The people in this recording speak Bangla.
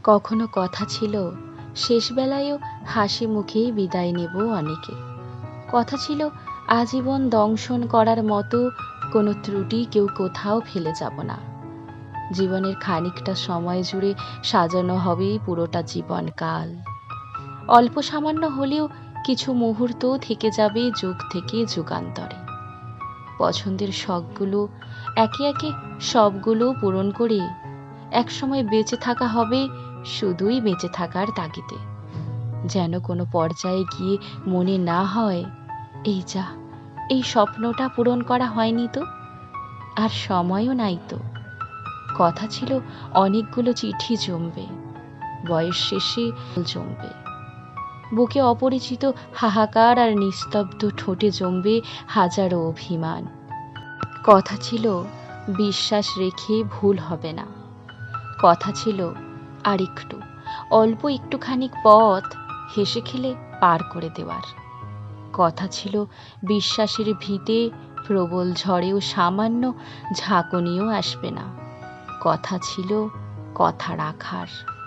কখনো কথা ছিল শেষ বেলায়ও হাসি মুখেই বিদায় নেব অনেকে। কথা ছিল আজীবন দংশন করার মতো কোনো ত্রুটি কেউ কোথাও ফেলে যাব না। জীবনের খানিকটা সময় জুড়ে সাজানো হবে পুরোটা জীবনকাল। অল্প সামান্য হলেও কিছু মুহূর্ত থেকে যাবে যুগ থেকে যুগান্তরে। পছন্দের শখগুলো একে একে সবগুলো পূরণ করে একসময় বেঁচে থাকা হবে শুধুই বেঁচে থাকার তাগিদে। যেন কোনো পর্যায়ে গিয়ে মনে না হয়, এই যা, এই স্বপ্নটা পূরণ করা হয়নি তো, আর সময়ও নাই তো। কথা ছিল অনেকগুলো চিঠি জমবে, বয়স শেষে জমবে, বুকে অপরিচিত হাহাকার আর নিস্তব্ধ ঠোঁটে জমবে হাজারো অভিমান। কথা ছিল বিশ্বাস রেখে ভুল হবে না। কথা ছিল আর একটু, অল্প একটুখানি পথ হেসে খেলে পার করে দেওয়ার। কথা ছিল বিশ্বাসের ভিতে প্রবল ঝড়েও সামান্য ঝাঁকুনিও আসবে না। কথা ছিল কথা রাখার।